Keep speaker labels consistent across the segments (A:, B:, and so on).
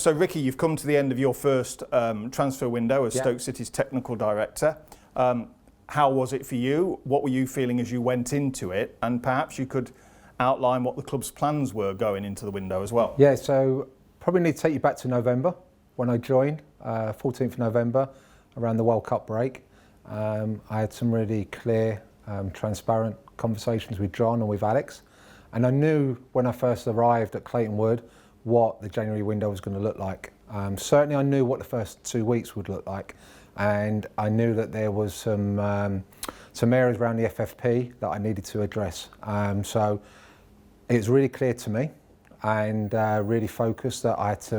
A: So Ricky, you've come to the end of your first transfer window as Stoke City's technical director. How was it for you? What were you feeling as you went into it? And perhaps you could outline what the club's plans were going into the window as well.
B: Yeah, so probably need to take you back to November when I joined, 14th of November, around the World Cup break. I had some really clear, transparent conversations with John and with Alex. And I knew when I first arrived at Clayton Wood what the January window was going to look like. Certainly I knew what the first 2 weeks would look like. And I knew that there was some areas around the FFP that I needed to address. So it was really clear to me and really focused that I had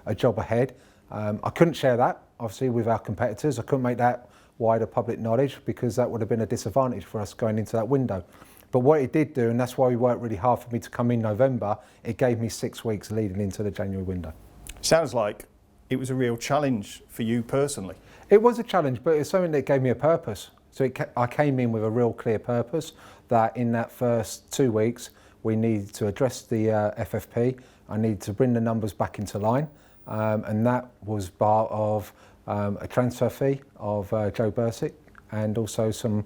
B: a job ahead. I couldn't share that, obviously, with our competitors. I couldn't make that wider public knowledge because that would have been a disadvantage for us going into that window. But what it did do, and that's why we worked really hard for me to come in November, it gave me 6 weeks leading into the January window.
A: Sounds like it was a real challenge for you personally.
B: It was a challenge, but it's something that gave me a purpose. So I came in with a real clear purpose that in that first 2 weeks, we needed to address the FFP. I needed to bring the numbers back into line. And that was part of a transfer fee of Joe Bersant and also some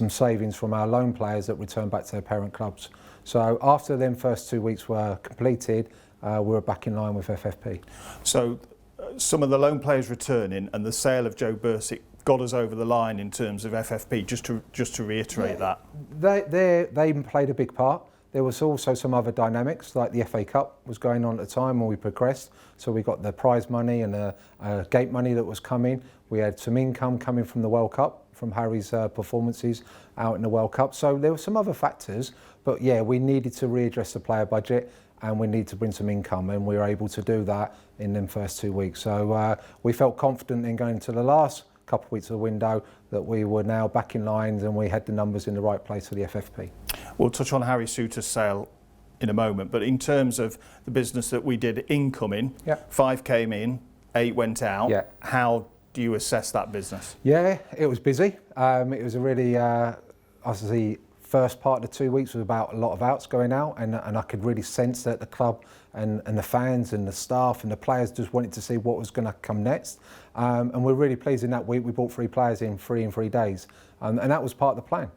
B: savings from our loan players that returned back to their parent clubs. So after them first 2 weeks were completed, we were back in line with FFP. So
A: some of the loan players returning and the sale of Joe Bersant got us over the line in terms of FFP, just to reiterate that.
B: They played a big part. There was also some other dynamics, like the FA Cup was going on at the time when we progressed. So we got the prize money and the gate money that was coming. We had some income coming from the World Cup, from Harry's performances out in the World Cup. So there were some other factors, but yeah, we needed to readdress the player budget and we need to bring some income, and we were able to do that in them first 2 weeks. So we felt confident in going to the last couple of weeks of the window that we were now back in lines and we had the numbers in the right place for the FFP.
A: We'll touch on Harry Souttar's sale in a moment, but in terms of the business that we did incoming, 5 came in, 8 went out. How do you assess that business? Yeah,
B: it was busy. It was a really, obviously, first part of the 2 weeks was about a lot of outs going out, and I could really sense that the club and the fans and the staff and the players just wanted to see what was going to come next. And we're really pleased in that week we brought 3 players in 3 days, and that was part of the plan.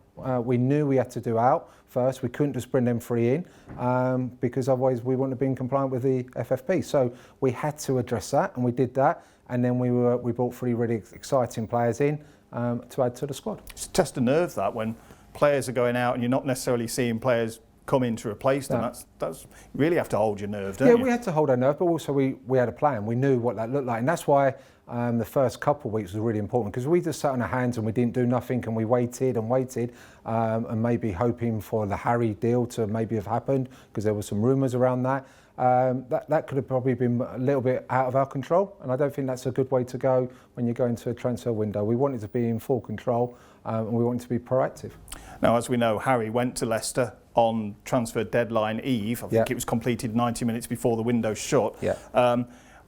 B: We knew we had to do out first. We couldn't just bring them 3 in because otherwise we wouldn't have been compliant with the FFP. So we had to address that, and we did that. And then we brought 3 really exciting players in to add to the squad.
A: It's a test of nerve that when players are going out and you're not necessarily seeing players come in to replace them. That's you really have to hold your nerve, don't you?
B: Yeah, we had to hold our nerve, but also we had a plan. We knew what that looked like, and that's why the first couple of weeks was really important, because we just sat on our hands and we didn't do nothing, and we waited and waited, and maybe hoping for the Harry deal to maybe have happened, because there were some rumours around that. That could have probably been a little bit out of our control, and I don't think that's a good way to go when you go into a transfer window. We wanted to be in full control, and we wanted to be proactive.
A: Now, as we know, Harry went to Leicester on transfer deadline eve. I think it was completed 90 minutes before the window shut.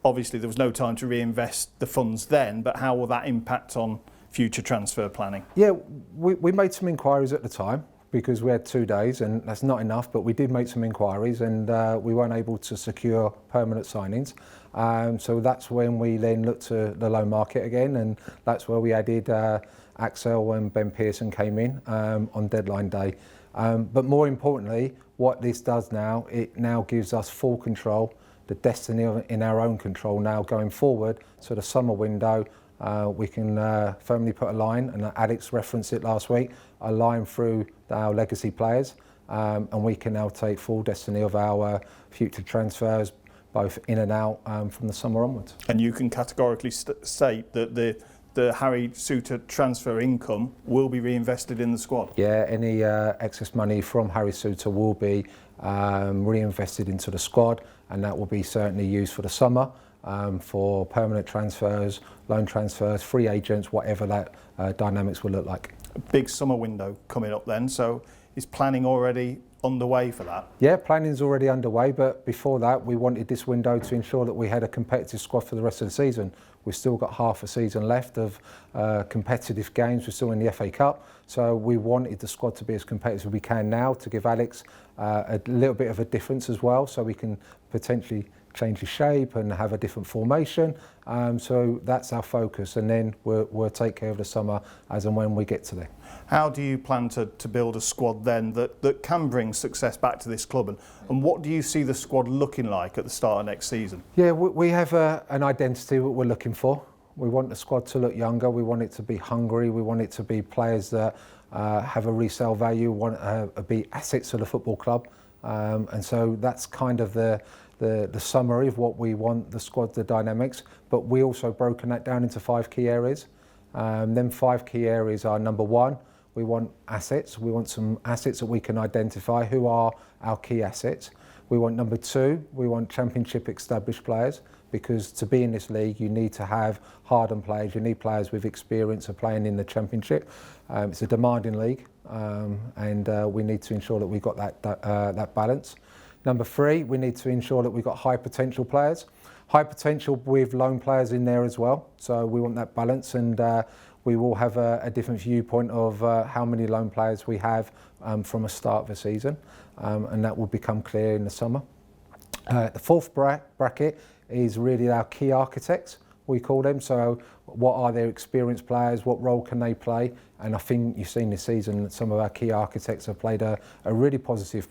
A: Obviously, there was no time to reinvest the funds then, but how will that impact on future transfer planning?
B: Yeah, we made some inquiries at the time, because we had 2 days, and that's not enough, but we did make some inquiries, and we weren't able to secure permanent signings. So that's when we then looked to the loan market again, and that's where we added Axel and Ben Pearson came in on deadline day. But more importantly, what this does now, it now gives us full control, the destiny in our own control now going forward. So the summer window, we can firmly put a line, and Alex referenced it last week, a line through our legacy players, and we can now take full destiny of our future transfers, both in and out from the summer onwards.
A: And you can categorically state that the Harry Souttar transfer income will be reinvested in the squad?
B: Yeah, any excess money from Harry Souttar will be reinvested into the squad, and that will be certainly used for the summer. For permanent transfers, loan transfers, free agents, whatever that dynamics will look like.
A: A big summer window coming up then, so is planning already underway for that?
B: Yeah, planning is already underway, but before that we wanted this window to ensure that we had a competitive squad for the rest of the season. We've still got half a season left of competitive games. We're still in the FA Cup, so we wanted the squad to be as competitive as we can now, to give Alex a little bit of a difference as well, so we can potentially change his shape and have a different formation. So that's our focus, and then we'll take care of the summer as and when we get to there.
A: How do you plan to build a squad then that can bring success back to this club, and what do you see the squad looking like at the start of next season?
B: Yeah, we have an identity that we're looking for. We want the squad to look younger, we want it to be hungry, we want it to be players that have a resale value, want to be assets of the football club. And so that's kind of the summary of what we want the squad, the dynamics, but we also broken that down into 5 key areas. Them 5 key areas are: number 1, we want assets. We want some assets that we can identify. Who are our key assets? We want number 2, we want championship established players, because to be in this league you need to have hardened players, you need players with experience of playing in the championship. It's a demanding league, and we need to ensure that we've got that balance. Number 3, we need to ensure that we've got high potential players. High potential with loan players in there as well, so we want that balance, and we will have a different viewpoint of how many loan players we have from a start of the season, and that will become clear in the summer. The 4th bracket is really our key architects, we call them. So what are their experienced players, what role can they play? And I think you've seen this season that some of our key architects have played a really positive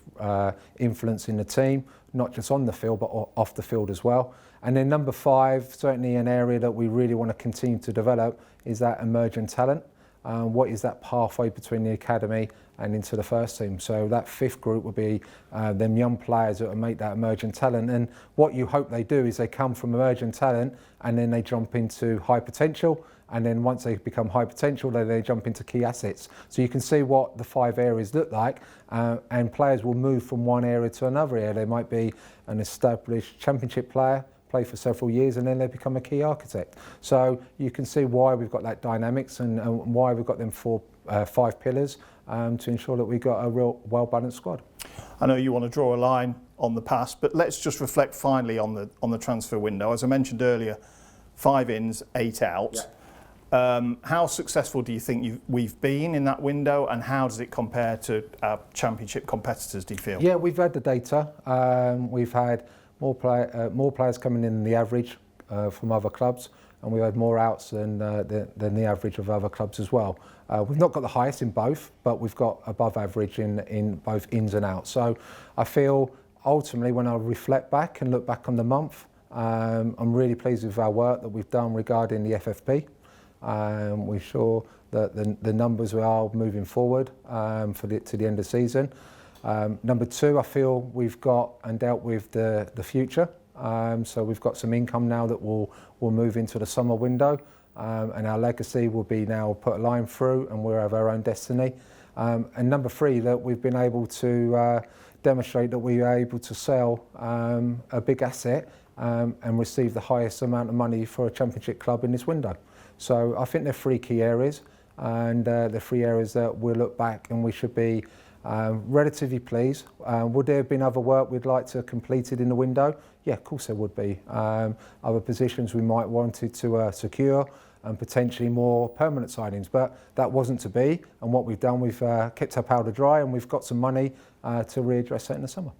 B: influence in the team, not just on the field but off the field as well. And then number 5, certainly an area that we really want to continue to develop, is that emerging talent. What is that pathway between the academy and into the first team? So that 5th group will be them young players that will make that emerging talent. And what you hope they do is they come from emerging talent and then they jump into high potential. And then once they become high potential, then they jump into key assets. So you can see what the 5 areas look like, and players will move from one area to another area. They might be an established championship player, play for several years, and then they become a key architect. So you can see why we've got that dynamics, and why we've got them 5 pillars to ensure that we've got a real well-balanced squad.
A: I know you want to draw a line on the past, but let's just reflect finally on the transfer window. As I mentioned earlier, 5 ins, 8 out. Yeah. How successful do you think we've been in that window, and how does it compare to our championship competitors, do you feel?
B: Yeah, we've had the data. We've had more players coming in than the average from other clubs, and we've had more outs than the average of other clubs as well. We've not got the highest in both, but we've got above average in both ins and outs. So I feel ultimately, when I reflect back and look back on the month, I'm really pleased with our work that we've done regarding the FFP. We're sure that the numbers we are moving forward to the end of the season. Number 2, I feel we've got and dealt with the future. So we've got some income now that will move into the summer window, and our legacy will be now put a line through, and we'll have our own destiny. And number 3, that we've been able to demonstrate that we are able to sell a big asset and receive the highest amount of money for a championship club in this window. So I think they're 3 key areas, and they're 3 areas that we'll look back and we should be relatively pleased. Would there have been other work we'd like to have completed in the window? Yeah, of course there would be. Other positions we might wanted to secure, and potentially more permanent signings, but that wasn't to be. And what we've done, we've kept our powder dry, and we've got some money to readdress that in the summer.